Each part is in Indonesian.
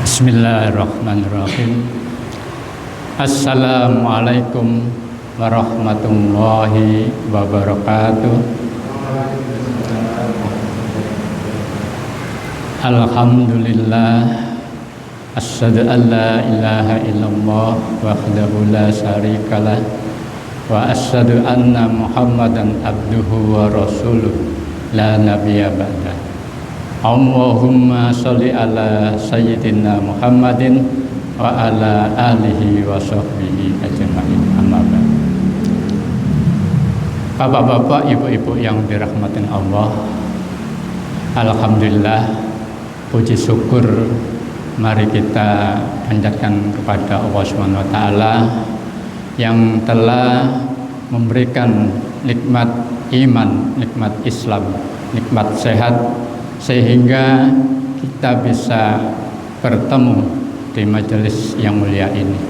Bismillahirrahmanirrahim. Assalamualaikum warahmatullahi wabarakatuh. Alhamdulillah, asyhadu an la ilaha illallah wahdahu la syarikalah wa asyhadu anna Muhammadan abduhu wa rasuluh la nabiyya ba'dah. Allahumma sholli ala sayyidina Muhammadin wa ala alihi wa sahbihi ajma'in. Amma ba'd. Bapak-bapak, ibu-ibu yang dirahmatin Allah, alhamdulillah, puji syukur mari kita panjatkan kepada Allah Subhanahu wa taala yang telah memberikan nikmat iman, nikmat Islam, nikmat sehat, sehingga kita bisa bertemu di majelis yang mulia ini.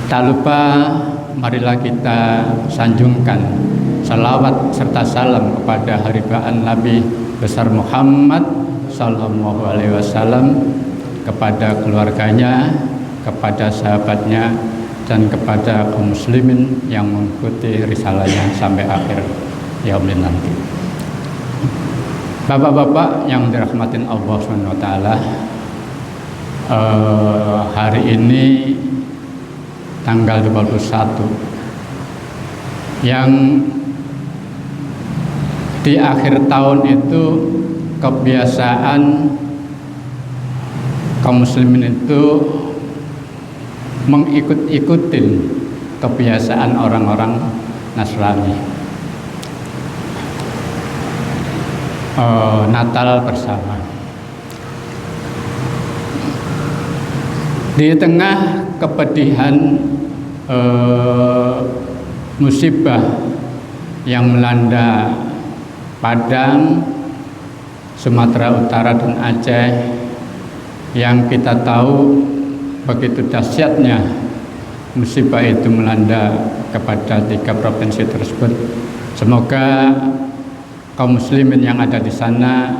Tak lupa marilah kita sanjungkan salawat serta salam kepada haribaan Nabi besar Muhammad sallallahu alaihi wasallam, kepada keluarganya, kepada sahabatnya, dan kepada kaum muslimin yang mengikuti risalahnya sampai akhir yaumil nanti. Bapak-bapak yang dirahmatin Allah Subhanahu wa taala, hari ini tanggal 21 yang di akhir tahun itu kebiasaan kaum muslimin itu mengikut-ikutin kebiasaan orang-orang Nasrani. Natal bersama. Di tengah kepedihan musibah yang melanda Padang, Sumatera Utara dan Aceh, yang kita tahu begitu dahsyatnya musibah itu melanda kepada 3 provinsi tersebut. Semoga kaum muslimin yang ada di sana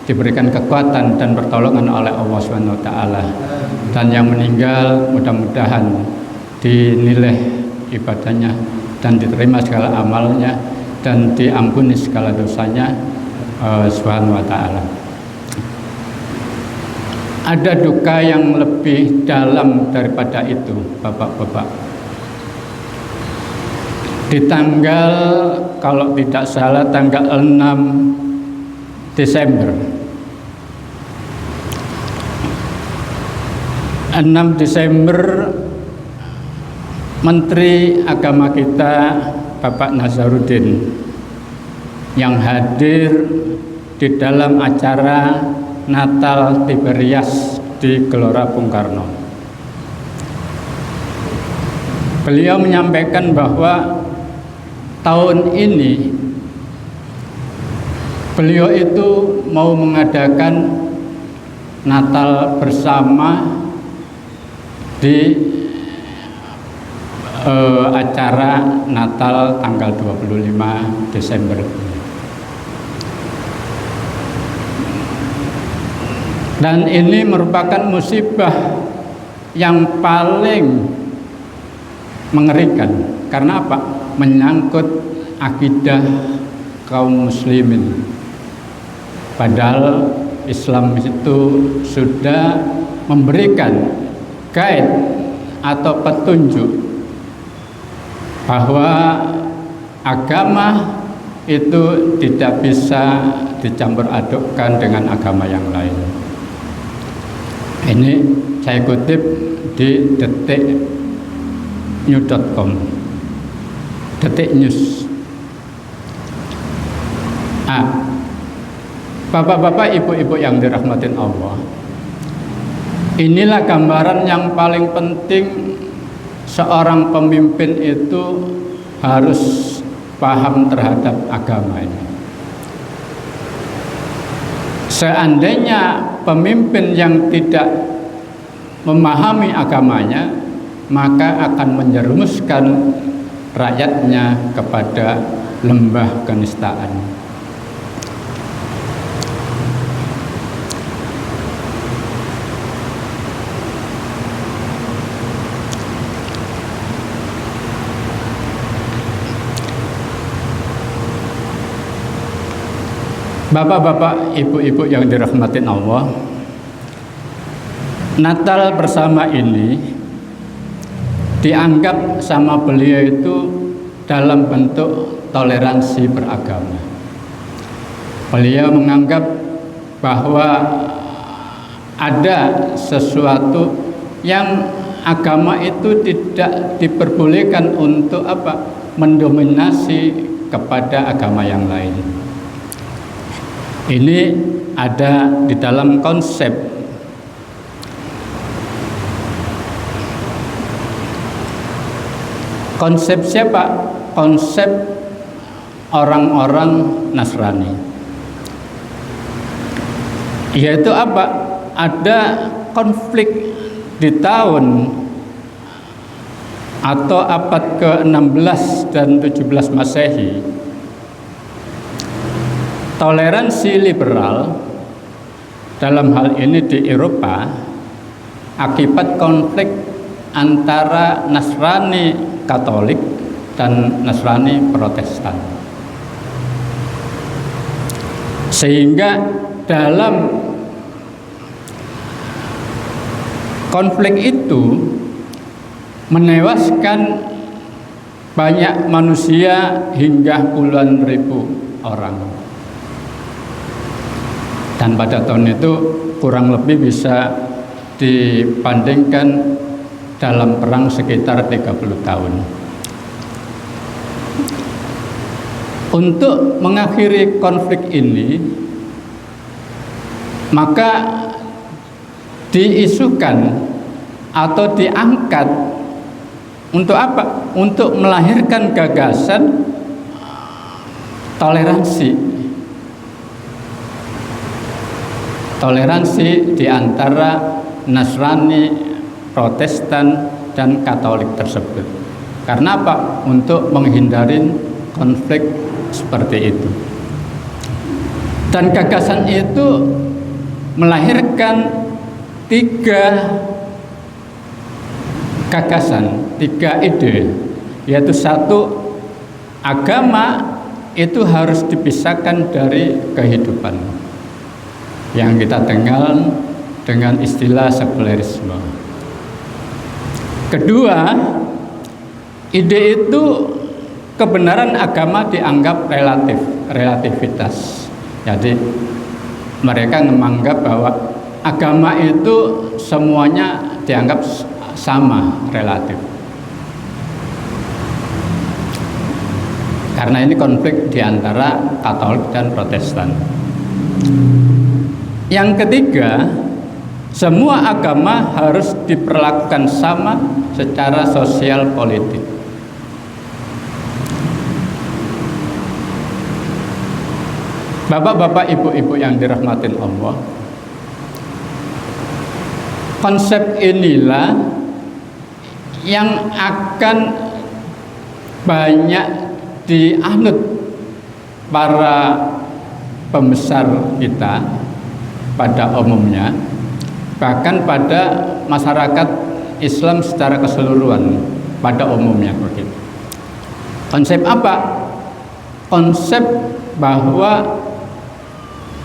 diberikan kekuatan dan pertolongan oleh Allah Subhanahu wa taala, dan yang meninggal mudah-mudahan dinilai ibadahnya dan diterima segala amalnya dan diampuni segala dosanya Subhanahu wa taala. Ada duka yang lebih dalam daripada itu, Bapak-bapak. Di tanggal, kalau tidak salah, tanggal 6 Desember 6 Desember Menteri Agama kita Bapak Nazarudin yang hadir di dalam acara Natal Tiberias di Gelora Bung Karno. Beliau menyampaikan bahwa tahun ini beliau itu mau mengadakan Natal bersama di acara Natal tanggal 25 Desember. Dan ini merupakan musibah yang paling mengerikan. Karena apa? Menyangkut akidah kaum muslimin. Padahal Islam itu sudah memberikan guide atau petunjuk bahwa agama itu tidak bisa dicampur adukkan dengan agama yang lain. Ini saya kutip di detiknews.com. Detik News. Bapak-bapak, ibu-ibu yang dirahmatin Allah, inilah gambaran yang paling penting. Seorang pemimpin itu harus paham terhadap agamanya. Seandainya pemimpin yang tidak memahami agamanya, maka akan menjerumuskan rakyatnya kepada lembah kenistaan. Bapak-bapak, ibu-ibu yang dirahmatin Allah, Natal bersama ini dianggap sama beliau itu dalam bentuk toleransi beragama. Beliau menganggap bahwa ada sesuatu yang agama itu tidak diperbolehkan untuk mendominasi kepada agama yang lain. Ini ada di dalam konsep siapa? Konsep orang-orang Nasrani. Yaitu ada konflik di tahun atau abad ke-16 dan 17 Masehi. Toleransi liberal dalam hal ini di Eropa akibat konflik antara Nasrani Katolik dan Nasrani Protestan. Sehingga dalam konflik itu menewaskan banyak manusia hingga puluhan ribu orang. Dan pada tahun itu kurang lebih bisa dibandingkan dalam perang sekitar 30 tahun. Untuk mengakhiri konflik ini, maka diisukan atau diangkat untuk apa? Untuk melahirkan gagasan toleransi di antara Nasrani, Protestan, dan Katolik tersebut. Karena apa? Untuk menghindari konflik seperti itu. Dan gagasan itu melahirkan 3 ide, yaitu satu, agama itu harus dipisahkan dari kehidupan, yang kita kenal dengan istilah sekulerisme. Kedua, ide itu kebenaran agama dianggap relativitas. Jadi mereka menganggap bahwa agama itu semuanya dianggap sama, relatif. Karena ini konflik di antara Katolik dan Protestan. Yang ketiga, semua agama harus diperlakukan sama secara sosial politik. Bapak-bapak, ibu-ibu yang dirahmatin Allah, konsep inilah yang akan banyak dianut para pembesar kita pada umumnya, bahkan pada masyarakat Islam secara keseluruhan pada umumnya begitu. Konsep apa? Konsep bahwa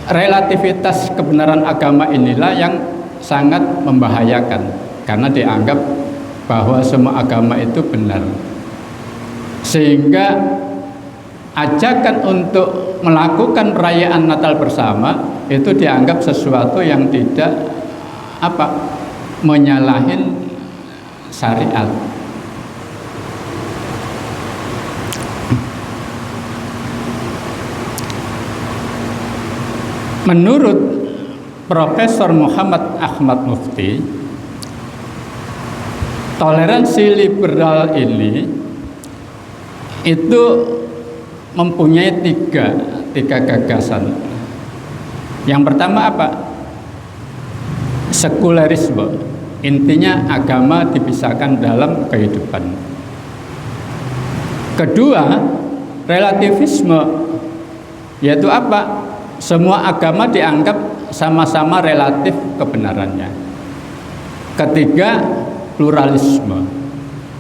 relativitas kebenaran agama inilah yang sangat membahayakan, karena dianggap bahwa semua agama itu benar, sehingga ajakan untuk melakukan perayaan Natal bersama itu dianggap sesuatu yang tidak menyalahin syariat. Menurut Profesor Muhammad Ahmad Mufti, toleransi liberal ini itu mempunyai tiga gagasan. Yang pertama apa? Sekulerisme. Intinya agama dipisahkan dalam kehidupan. Kedua, relativisme, yaitu apa? Semua agama dianggap sama-sama relatif kebenarannya. Ketiga, pluralisme.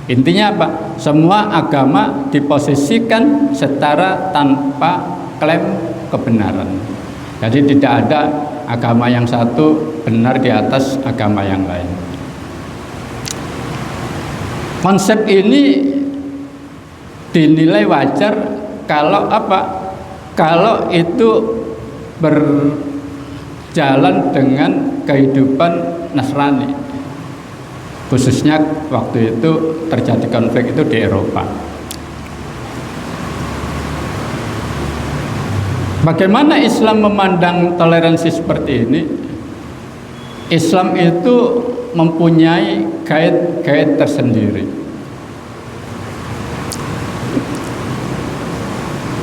Intinya apa? Semua agama diposisikan secara tanpa klaim kebenaran. Jadi tidak ada agama yang satu benar di atas agama yang lain. Konsep ini dinilai wajar kalau apa? Kalau itu berjalan dengan kehidupan Nasrani. Khususnya waktu itu terjadi konflik itu di Eropa. Bagaimana Islam memandang toleransi seperti ini? Islam itu mempunyai gait-gait tersendiri.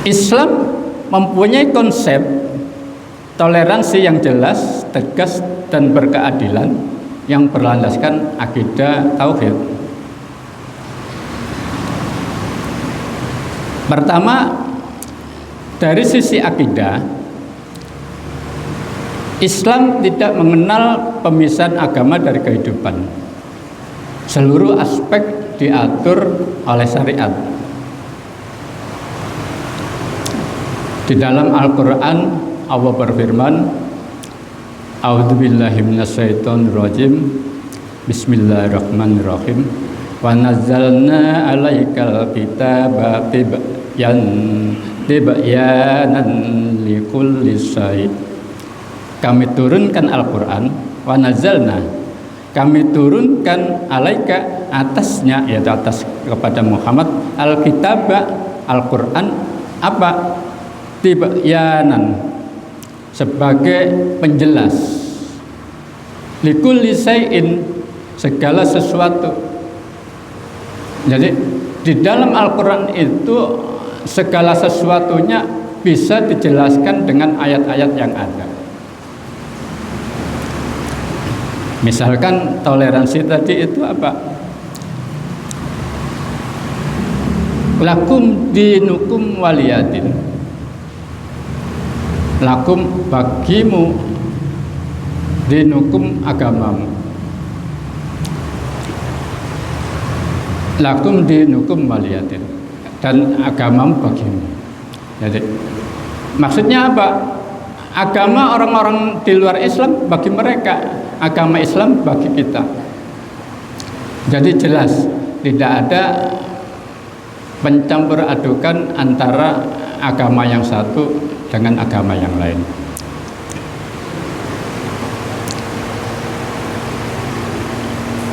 Islam mempunyai konsep toleransi yang jelas, tegas, dan berkeadilan yang berlandaskan akidah tauhid. Pertama, dari sisi akidah, Islam tidak mengenal pemisahan agama dari kehidupan. Seluruh aspek diatur oleh syariat. Di dalam Al-Quran, Allah berfirman, A'udzubillahi minasyaitonirrajim, Bismillahirrahmanirrahim, wa nazzalna 'alaikal kitaba tibyanan likulli syai'. Kami turunkan Al-Quran, wa nazzalna, kami turunkan alaika, atasnya, yaitu atas kepada Muhammad, al-kitaba, Al-Quran, apa? Tibyanan, sebagai penjelas, likulli syai'in, segala sesuatu. Jadi di dalam Al-Quran itu segala sesuatunya bisa dijelaskan dengan ayat-ayat yang ada. Misalkan toleransi tadi itu apa? Lakum dinukum waliyadin. Lakum, bagimu, dinukum, agamamu. Lakum dinukum waliyadin, dan agamamu bagimu. Jadi maksudnya apa? Agama orang-orang di luar Islam bagi mereka, agama Islam bagi kita. Jadi jelas tidak ada pencampur adukan antara agama yang satu dengan agama yang lain.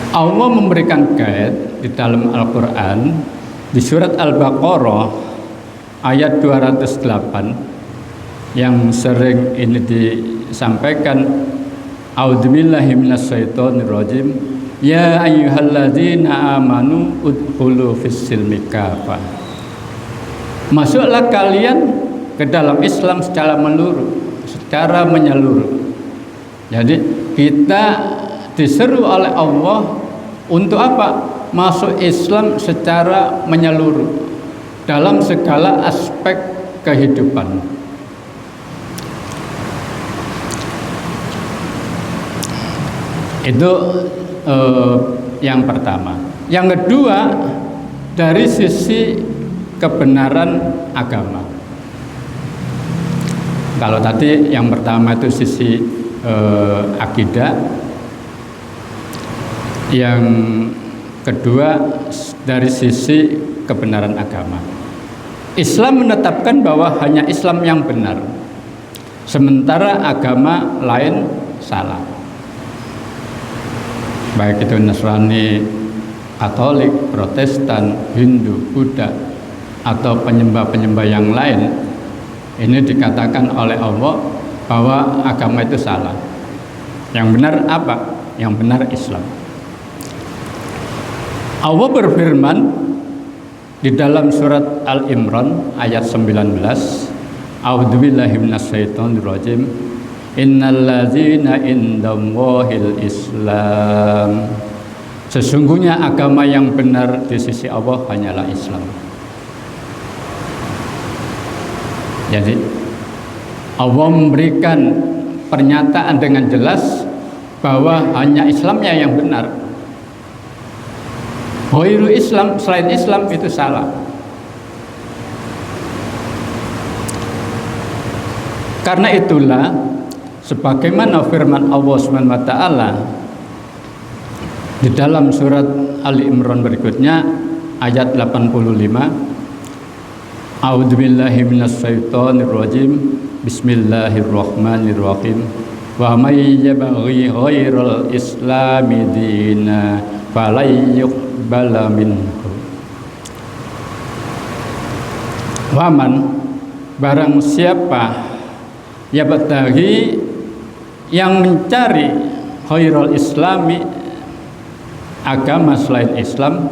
Allah memberikan guide di dalam Al-Quran di surat Al-Baqarah ayat 208 yang sering ini disampaikan, A'udzubillahi minasyaitonirrajim, ya ayyuhalladzina amanu udkhulu fis-silmi kafah. Masuklah kalian ke dalam Islam secara menyeluruh. Jadi kita diseru oleh Allah untuk apa? Masuk Islam secara menyeluruh dalam segala aspek kehidupan. Itu yang pertama. Yang kedua, dari sisi kebenaran agama. Kalau tadi yang pertama itu sisi akidah, yang kedua dari sisi kebenaran agama. Islam menetapkan bahwa hanya Islam yang benar, sementara agama lain salah. Baik itu Nasrani, Katolik, Protestan, Hindu, Buddha, atau penyembah-penyembah yang lain, ini dikatakan oleh Allah bahwa agama itu salah. Yang benar apa? Yang benar Islam. Allah berfirman di dalam surat Al-Imran ayat 19, A'udzubillahi minasyaitonirrajim, Innalladzina indallahil Islam. Sesungguhnya agama yang benar di sisi Allah hanyalah Islam. Jadi Allah memberikan pernyataan dengan jelas bahwa hanya Islamnya yang benar. Ghairu Islam, selain Islam itu salah. Karena itulah sebagaimana firman Allah Subhanahu wa taala di dalam surat Ali Imran berikutnya ayat 85, A'udzubillahi minasyaitonir rajim. Bismillahirrahmanirrahim. Wa may yabghi ghairal islami dina falan yuqbala minhu. Waman, barang siapa yabtaghi, yang mencari ghairal islami, agama selain Islam,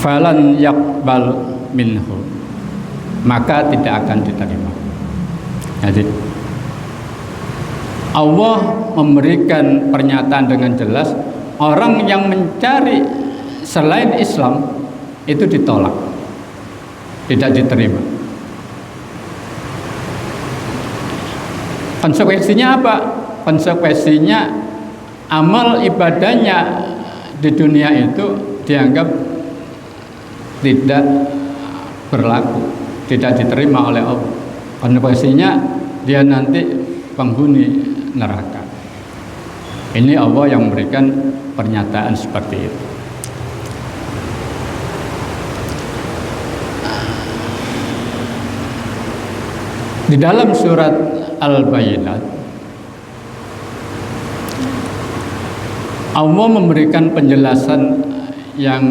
falan yaqbal minhu, maka tidak akan diterima. Jadi Allah memberikan pernyataan dengan jelas, orang yang mencari selain Islam itu ditolak, tidak diterima. Konsekuensinya apa? Konsekuensinya amal ibadahnya di dunia itu dianggap tidak berlaku, tidak diterima oleh Allah. Konsekuensinya dia nanti penghuni neraka. Ini Allah yang memberikan pernyataan seperti itu. Di dalam surat Al-Bayyinat, Allah memberikan penjelasan yang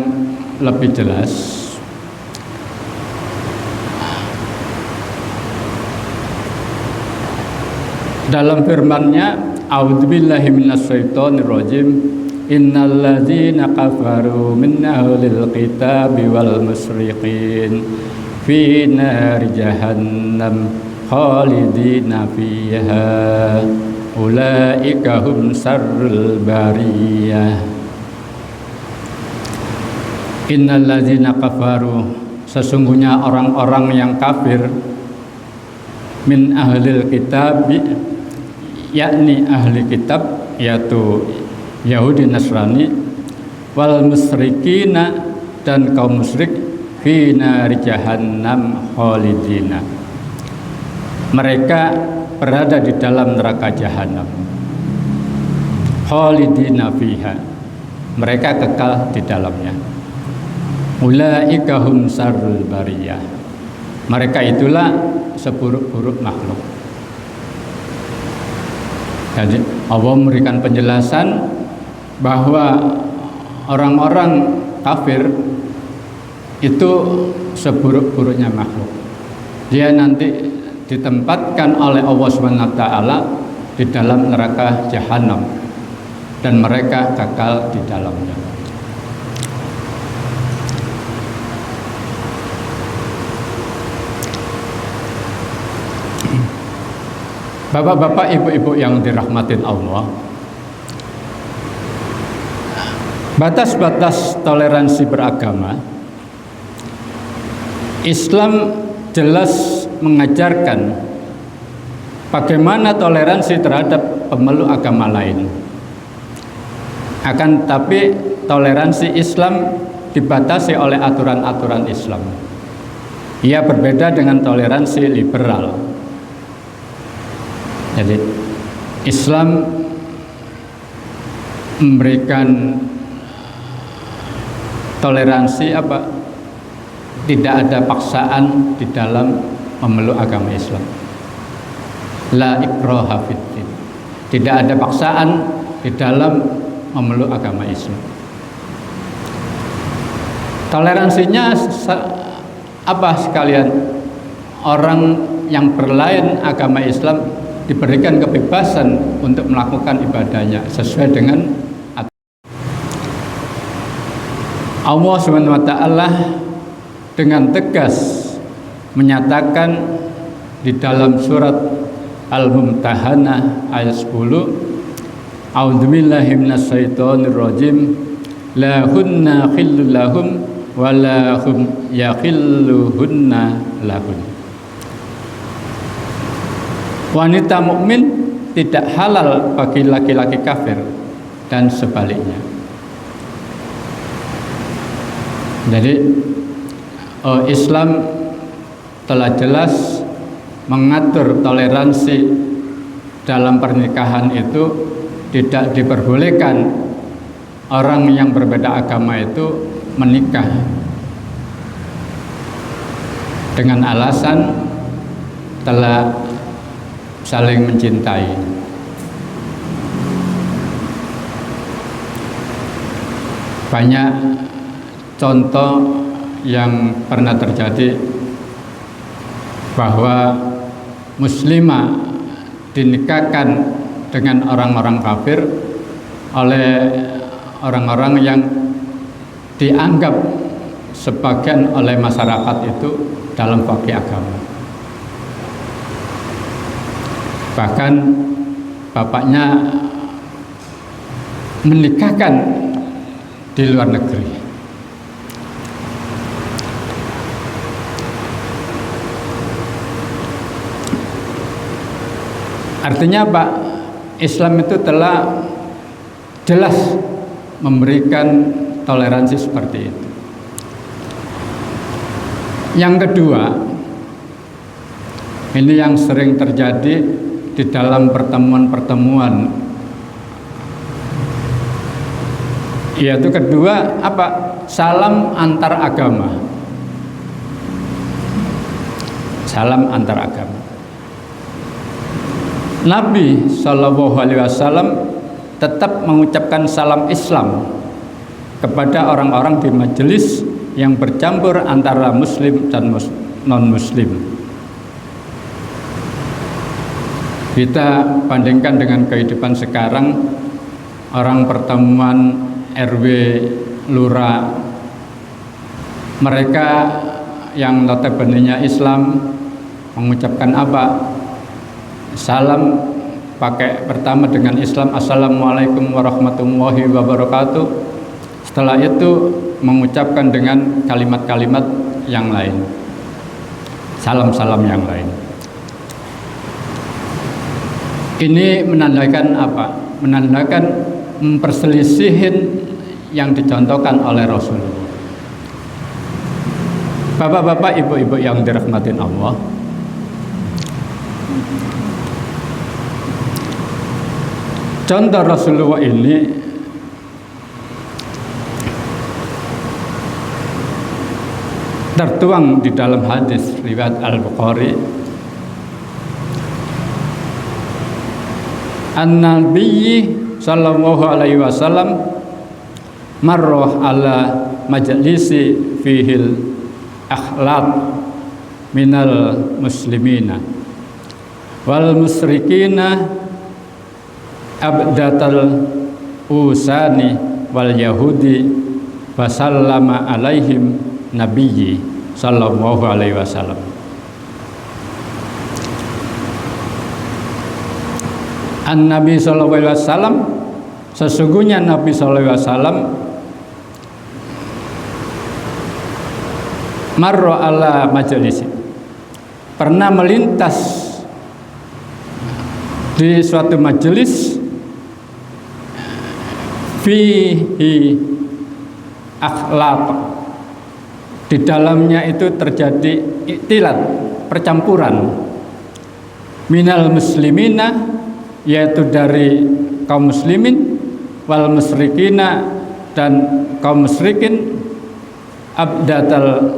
lebih jelas. Dalam firman-Nya, A'udzubillahi minasyaitonir rajim. Innal ladzina kafaru min ahlil kitabi wal musyrikin fi nari jahannam khalidina fiha ulaika hum syarrul bariyah. Innal ladzina kafaru, sesungguhnya orang-orang yang kafir, min ahlil kitab, yakni ahli kitab, yaitu Yahudi Nasrani, wal musyrikina, dan kaum musyrik, fi nari jahannam khalidina, mereka berada di dalam neraka jahanam, khalidina fiha, mereka kekal di dalamnya. Ulaika hum syarrul bariyah, mereka itulah seburuk-buruk makhluk. Jadi Allah memberikan penjelasan bahwa orang-orang kafir itu seburuk-buruknya makhluk. Dia nanti ditempatkan oleh Allah Subhanahu wa taala di dalam neraka jahanam dan mereka kekal di dalamnya. Bapak-bapak, ibu-ibu yang dirahmatin Allah, batas-batas toleransi beragama, Islam jelas mengajarkan bagaimana toleransi terhadap pemeluk agama lain. Akan tetapi toleransi Islam dibatasi oleh aturan-aturan Islam. Ia berbeda dengan toleransi liberal. Jadi Islam memberikan toleransi apa? Tidak ada paksaan di dalam memeluk agama Islam. La ikraha fiddin. Tidak ada paksaan di dalam memeluk agama Islam. Toleransinya apa sekalian? Orang yang berlain agama Islam diberikan kebebasan untuk melakukan ibadahnya sesuai dengan Allah Subhanahu wa taala dengan tegas menyatakan di dalam surat Al-Mumtahanah ayat 10, A'udzubillahi minasyaitonir rajim. La hunna khillul lahum wa la hum yakhilluhunna lahun. Wanita mukmin tidak halal bagi laki-laki kafir dan sebaliknya. Jadi Islam telah jelas mengatur toleransi dalam pernikahan itu tidak diperbolehkan orang yang berbeda agama itu menikah dengan alasan telah saling mencintai. Banyak contoh yang pernah terjadi bahwa muslimah dinikahkan dengan orang-orang kafir oleh orang-orang yang dianggap sebagian oleh masyarakat itu dalam fikih agama. Bahkan bapaknya menikahkan di luar negeri. Artinya Pak, Islam itu telah jelas memberikan toleransi seperti itu. Yang kedua, ini yang sering terjadi di dalam pertemuan-pertemuan, yaitu kedua apa? Salam antar agama. Salam antar agama. Nabi Shallallahu Alaihi Wasallam tetap mengucapkan salam Islam kepada orang-orang di majelis yang bercampur antara muslim dan non-muslim. Kita bandingkan dengan kehidupan sekarang, orang pertemuan RW, lurah, mereka yang notabene-nya Islam mengucapkan apa? Salam pakai pertama dengan Islam, Assalamualaikum warahmatullahi wabarakatuh. Setelah itu mengucapkan dengan kalimat-kalimat yang lain, salam-salam yang lain. Ini menandakan apa? Menandakan memperselisihin yang dicontohkan oleh Rasulullah. Bapak-bapak, ibu-ibu yang dirahmatin Allah, contoh Rasulullah ini tertuang di dalam hadis riwayat Al-Bukhari. An-Nabi sallallahu alaihi wasallam marrah ala majlisi fihil akhlaq minal muslimina wal musyrikina abdatal usani wal yahudi wasallama alaihim nabiyyi sallallahu alaihi wasallam. An-Nabi sallallahu alaihi wasallam, sesungguhnya Nabi sallallahu alaihi wasallam marra ala majlis, pernah melintas di suatu majelis fihi akhlaq, di dalamnya itu terjadi iktilat, percampuran, minal muslimina, yaitu dari kaum muslimin, wal musyrikina, dan kaum musyrikin, abdatal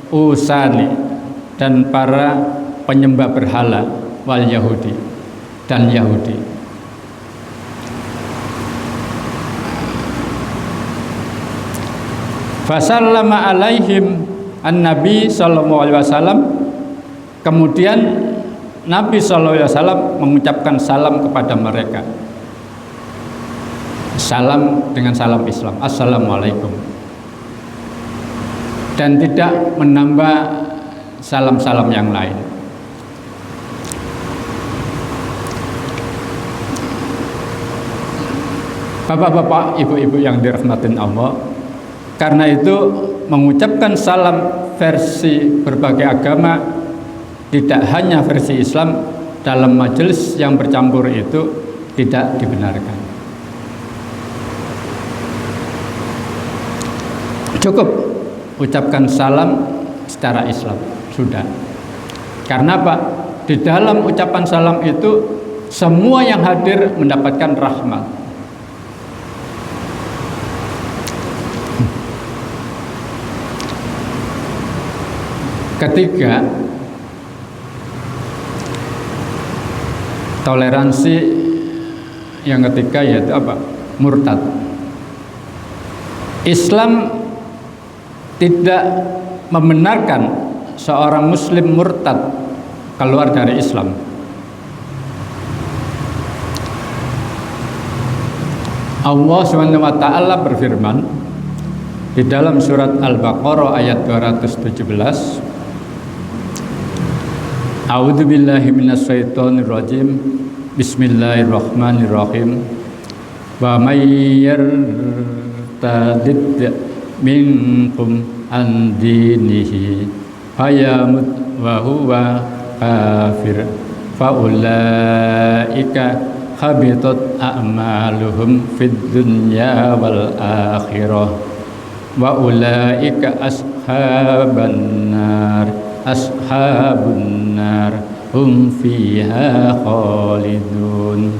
usani, dan para penyembah berhala, wal yahudi, dan Yahudi. Fasallama alaihim an-nabi sallallahu alaihi wasallam, kemudian Nabi sallallahu alaihi wasallam mengucapkan salam kepada mereka. Salam dengan salam Islam, assalamualaikum, dan tidak menambah salam-salam yang lain. Bapak-bapak, ibu-ibu yang dirahmatin Allah, karena itu mengucapkan salam versi berbagai agama, tidak hanya versi Islam, dalam majelis yang bercampur itu tidak dibenarkan. Cukup ucapkan salam secara Islam, sudah. Karena apa? di dalam ucapan salam itu semua yang hadir mendapatkan rahmat. Ketiga, toleransi yang ketiga yaitu apa? Murtad. Islam tidak membenarkan seorang muslim murtad keluar dari Islam. Allah SWT berfirman di dalam surat Al-Baqarah ayat 217, A'udzubillahi minasyaitonirrajim. Bismillahirrahmanirrahim. Wa may yartadid minkum an dinihi fayamut wa huwa kafir fa ulaika habitat a'maluhum fid dunya wal akhirah wa ulaika ashabun nar hum fiha khalidun.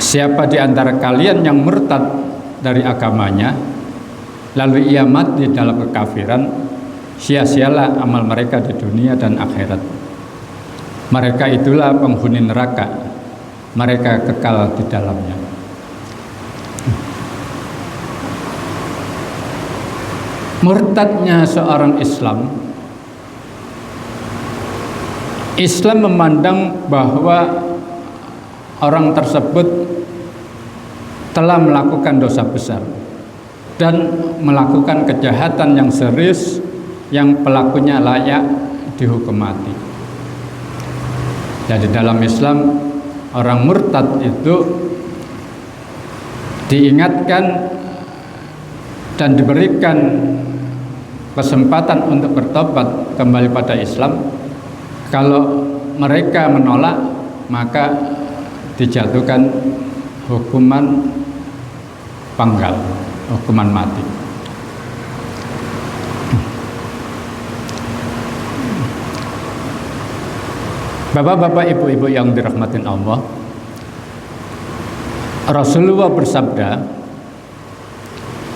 Siapa di antara kalian yang murtad dari agamanya lalu ia mati dalam kekafiran, sia-sialah amal mereka di dunia dan akhirat. Mereka itulah penghuni neraka, mereka kekal di dalamnya. Murtadnya seorang Islam memandang bahwa orang tersebut telah melakukan dosa besar dan melakukan kejahatan yang serius yang pelakunya layak dihukum mati. Jadi dalam Islam orang murtad itu diingatkan dan diberikan kesempatan untuk bertobat kembali pada Islam. Kalau mereka menolak, maka dijatuhkan hukuman penggal, hukuman mati. Bapak-bapak, ibu-ibu yang dirahmatin Allah, Rasulullah bersabda,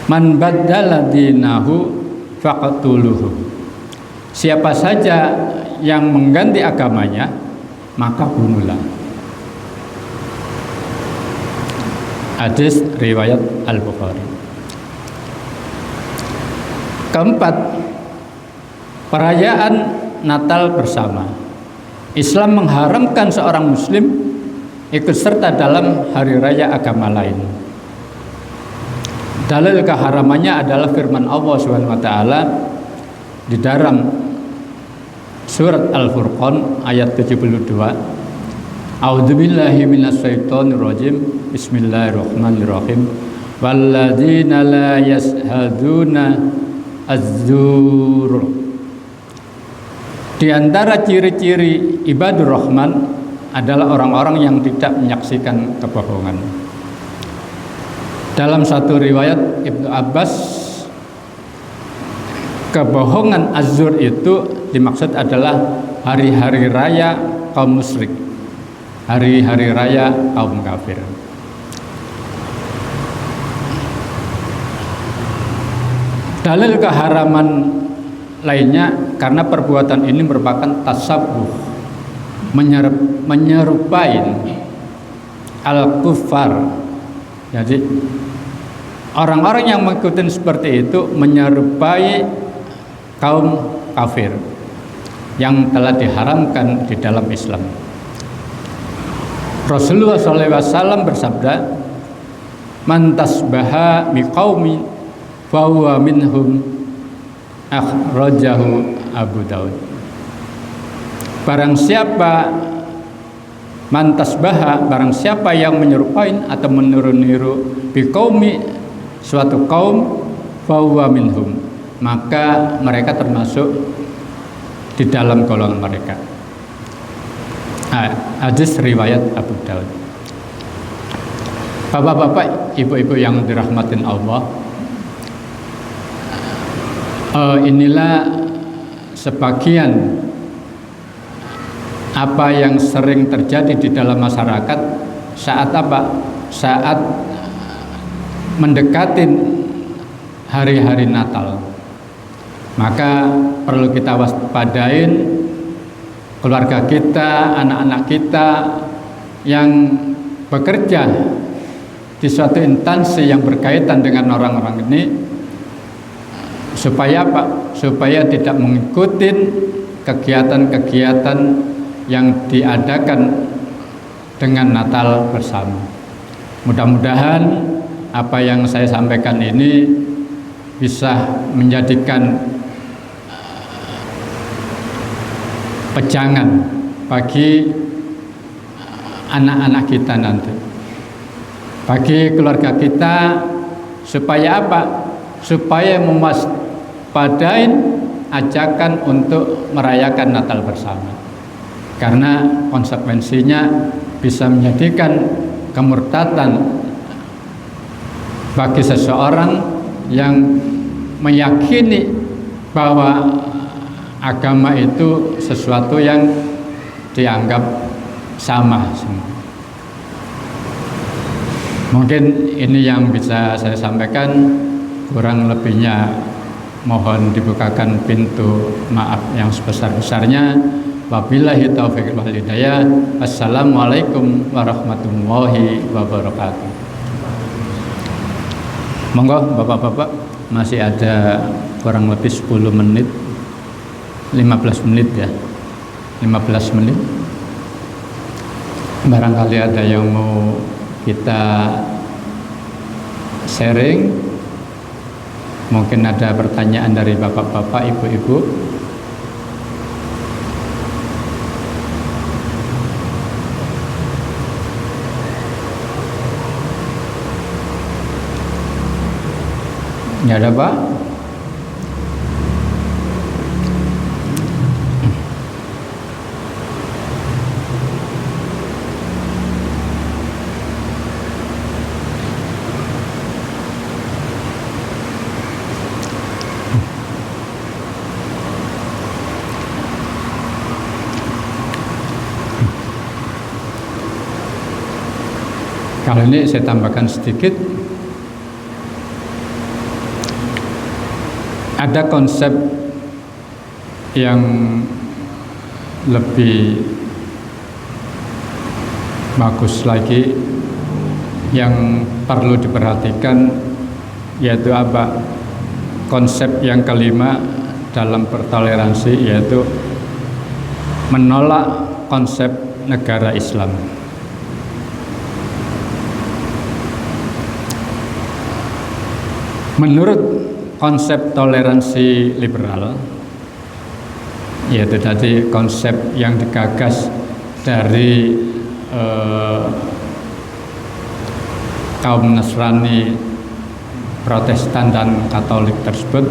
man baddala dinahu faqtuluhu. Siapa saja yang mengganti agamanya, maka bunuhlah. Hadis riwayat Al-Bukhari. Keempat, perayaan Natal bersama. Islam mengharamkan seorang muslim ikut serta dalam hari raya agama lain. Dalil keharamannya adalah firman Allah SWT di dalam surat Al-Furqan ayat 72. A'udzubillahi minasyaitonirrajim. Bismillahirrahmanirrahim. Walladzina la yashhaduna az-zur. Di antara ciri-ciri ibadur rahman adalah orang-orang yang tidak menyaksikan kebohongan. Dalam satu riwayat Ibnu Abbas, kebohongan az-zur itu dimaksud adalah hari-hari raya kaum musyrik, hari-hari raya kaum kafir. Dalil keharaman lainnya karena perbuatan ini merupakan tasabbuh, menyerupai al-kuffar. Jadi orang-orang yang mengikuti seperti itu menyerupai kaum kafir yang telah diharamkan di dalam Islam. Rasulullah SAW bersabda, man tasbaha biqaumi fahuwa minhum, akhrajahu Abu Daud. Barang siapa mantasbaha, barang siapa yang menyerupai atau meniru biqaumi, suatu kaum, fahuwa minhum, maka mereka termasuk di dalam golongan mereka. Hadis riwayat Abu Daud. Bapak-bapak, ibu-ibu yang dirahmatin Allah, Inilah sebagian apa yang sering terjadi di dalam masyarakat saat apa? Saat mendekati hari-hari Natal. Maka perlu kita waspadain keluarga kita, anak-anak kita yang bekerja di suatu instansi yang berkaitan dengan orang-orang ini, supaya apa? Supaya tidak mengikuti kegiatan-kegiatan yang diadakan dengan Natal bersama. Mudah-mudahan apa yang saya sampaikan ini bisa menjadikan pegangan bagi anak-anak kita nanti, bagi keluarga kita, supaya apa? Supaya mewaspadai ajakan untuk merayakan Natal bersama, karena konsekuensinya bisa menjadikan kemurtadan bagi seseorang yang meyakini bahwa agama itu sesuatu yang dianggap sama semua. Mungkin ini yang bisa saya sampaikan, kurang lebihnya mohon dibukakan pintu maaf yang sebesar-besarnya. Wabillahi taufiq wal hidayah. Assalamualaikum warahmatullahi wabarakatuh. Monggo Bapak-bapak, masih ada kurang lebih 10 menit, 15 menit ya, 15 menit. Barangkali ada yang mau kita sharing, mungkin ada pertanyaan dari bapak-bapak, ibu-ibu. Nggak ada, Pak? Kalau ini saya tambahkan sedikit. Ada konsep yang lebih bagus lagi yang perlu diperhatikan, yaitu apa? Konsep yang kelima dalam bertoleransi, yaitu menolak konsep negara Islam. Menurut konsep toleransi liberal, yaitu tadi konsep yang digagas dari kaum Nasrani, Protestan dan Katolik tersebut,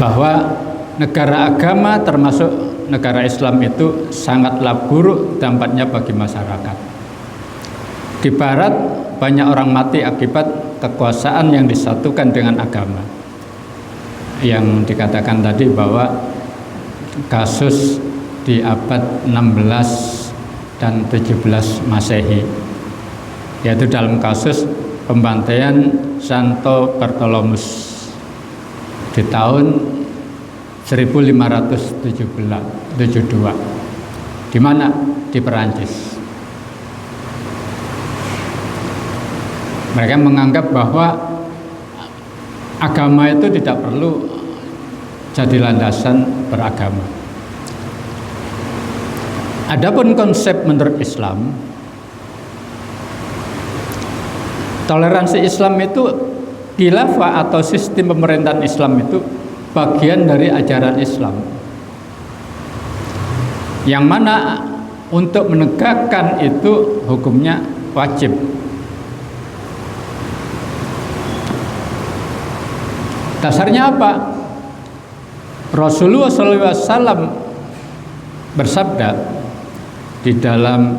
bahwa negara agama termasuk negara Islam itu sangatlah buruk dampaknya bagi masyarakat. Di Barat banyak orang mati akibat kekuasaan yang disatukan dengan agama. Yang dikatakan tadi bahwa kasus di abad 16 dan 17 Masehi, yaitu dalam kasus pembantaian Santo Bartolomus di tahun 1572. Di mana? Di Perancis. Mereka menganggap bahwa agama itu tidak perlu jadi landasan beragama. Adapun konsep menurut Islam, toleransi Islam itu, khilafah atau sistem pemerintahan Islam itu bagian dari ajaran Islam, yang mana untuk menegakkan itu hukumnya wajib. Dasarnya apa? Rasulullah SAW bersabda di dalam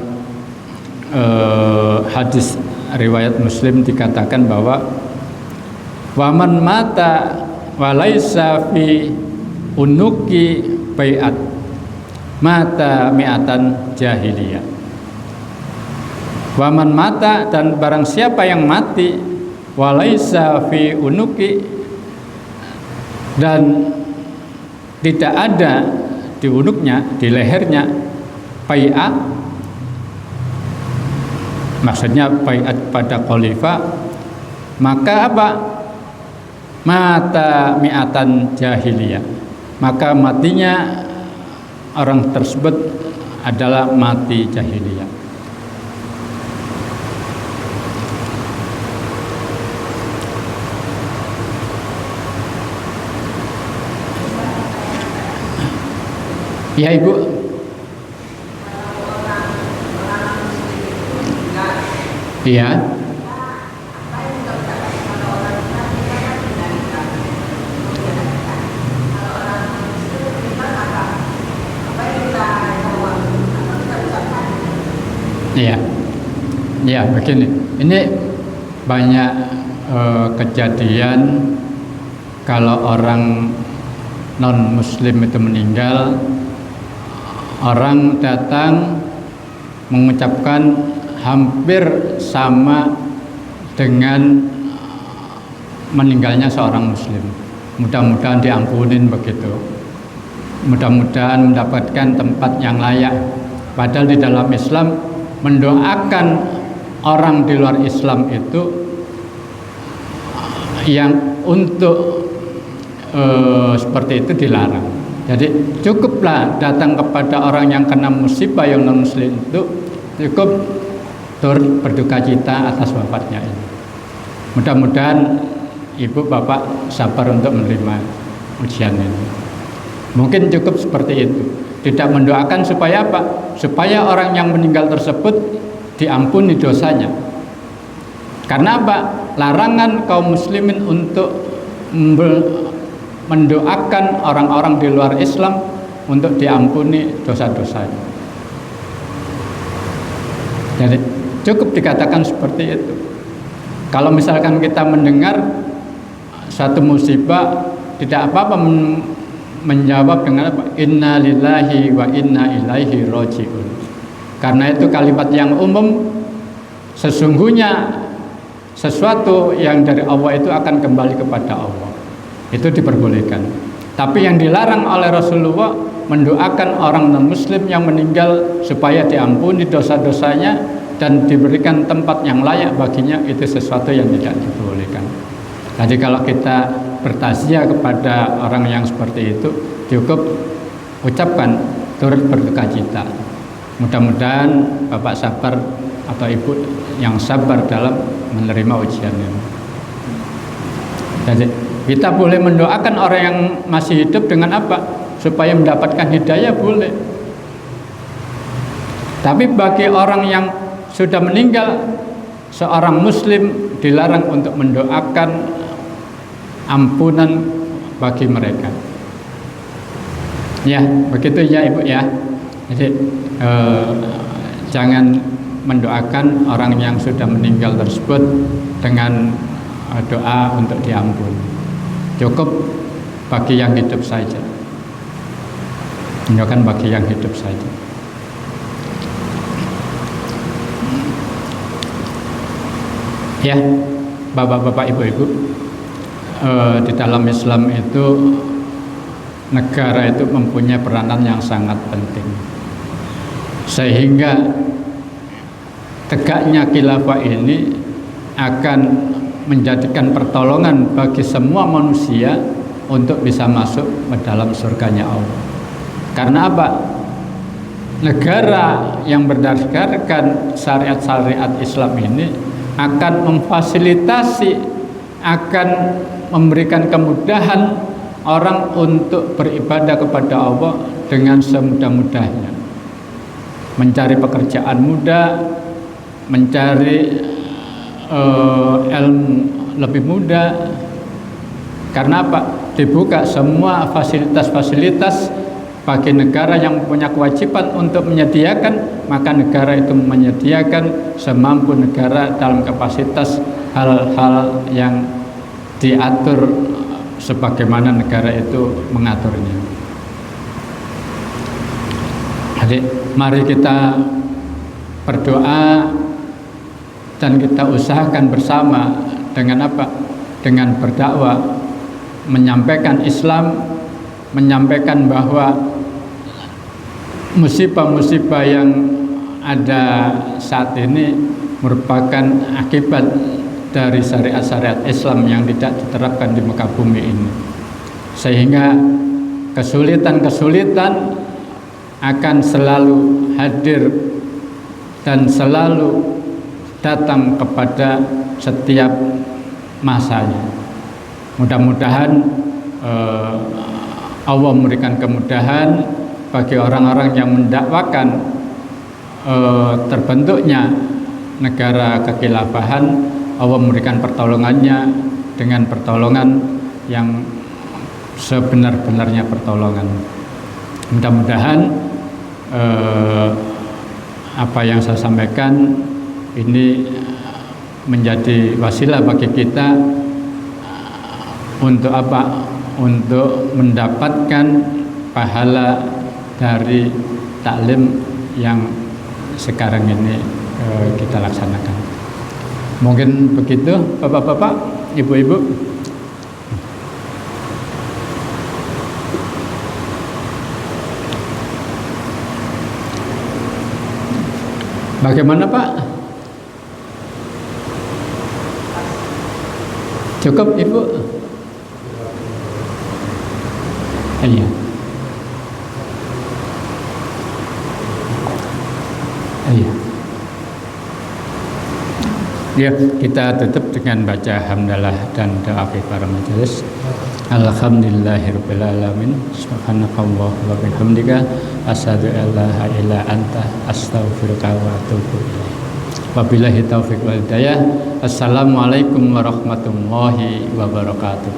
hadis riwayat Muslim, dikatakan bahwa waman mata walaisa fi unuki bai'at mata mi'atan jahiliyah. Waman mata, dan barang siapa yang mati, walaisa fi unuki, dan tidak ada di unuknya, di lehernya bai'at, maksudnya bai'at pada khalifah, maka apa? Mata mi'atan jahiliyah, maka matinya orang tersebut adalah mati jahiliyah. Ya Ibu. Iya. Iya. Ya, begini. Ini banyak kejadian kalau orang non muslim itu meninggal, orang datang mengucapkan hampir sama dengan meninggalnya seorang muslim. Mudah-mudahan diampunin begitu. Mudah-mudahan mendapatkan tempat yang layak. Padahal di dalam Islam mendoakan orang di luar Islam itu yang untuk seperti itu dilarang. Jadi cukuplah datang kepada orang yang kena musibah yang non muslim itu, cukup turut berduka cita atas wafatnya ini. Mudah-mudahan ibu bapak sabar untuk menerima ujian ini. Mungkin cukup seperti itu. Tidak mendoakan supaya apa? Supaya orang yang meninggal tersebut diampuni dosanya. Karena apa? Larangan kaum muslimin untuk mendoakan orang-orang di luar Islam untuk diampuni dosa-dosanya. Jadi cukup dikatakan seperti itu. Kalau misalkan kita mendengar satu musibah, tidak apa-apa menjawab dengan apa? Inna lillahi wa inna ilaihi raji'un. Karena itu kalimat yang umum, sesungguhnya sesuatu yang dari Allah itu akan kembali kepada Allah. Itu diperbolehkan. Tapi yang dilarang oleh Rasulullah mendoakan orang non-muslim yang meninggal supaya diampuni dosa-dosanya dan diberikan tempat yang layak baginya, itu sesuatu yang tidak diperbolehkan. Jadi kalau kita bertasya kepada orang yang seperti itu, cukup ucapkan turut berduka cita. Mudah-mudahan Bapak sabar atau Ibu yang sabar dalam menerima ujian ini. Jadi kita boleh mendoakan orang yang masih hidup dengan apa? Supaya mendapatkan hidayah, boleh. Tapi bagi orang yang sudah meninggal, seorang muslim dilarang untuk mendoakan ampunan bagi mereka. Ya, begitu ya Ibu ya. Jadi jangan mendoakan orang yang sudah meninggal tersebut dengan doa untuk diampuni. Cukup bagi yang hidup saja. Mendoakan bagi yang hidup saja. Ya, Bapak-bapak, Ibu-ibu, di dalam Islam itu negara itu mempunyai peranan yang sangat penting, sehingga tegaknya khilafah ini akan menjadikan pertolongan bagi semua manusia untuk bisa masuk ke dalam surganya Allah. Karena apa? Negara yang berdasarkan syariat-syariat Islam ini akan memfasilitasi, akan memberikan kemudahan orang untuk beribadah kepada Allah dengan semudah-mudahnya. Mencari pekerjaan mudah, mencari ilmu lebih mudah. Karena apa? Dibuka semua fasilitas-fasilitas bagi negara yang punya kewajiban untuk menyediakan, maka negara itu menyediakan semampu negara dalam kapasitas hal-hal yang diatur sebagaimana negara itu mengaturnya. Jadi mari kita berdoa dan kita usahakan bersama dengan apa? Dengan berdakwah, menyampaikan Islam, menyampaikan bahwa musibah-musibah yang ada saat ini merupakan akibat dari syariat-syariat Islam yang tidak diterapkan di muka bumi ini, sehingga kesulitan-kesulitan akan selalu hadir dan selalu datang kepada setiap masanya. Mudah-mudahan Allah memberikan kemudahan bagi orang-orang yang mendakwakan terbentuknya negara kekhilafahan. Allah memberikan pertolongannya dengan pertolongan yang sebenar-benarnya pertolongan. Mudah-mudahan apa yang saya sampaikan ini menjadi wasilah bagi kita untuk apa? Untuk mendapatkan pahala dari taklim yang sekarang ini kita laksanakan. Mungkin begitu Bapak-bapak, Ibu-ibu. Bagaimana Pak? Cukup Ibu? Iya. Iya. Ya, kita tutup dengan baca hamdalah dan doa para majelis. Alhamdulillahirabbil alamin. Subhanakallah wa bihamdika asyhadu an la ilaha illa anta astaghfiruka wa atubu ilaik. Wabillahi taufiq wal hidayah. Assalamualaikum warahmatullahi wabarakatuh.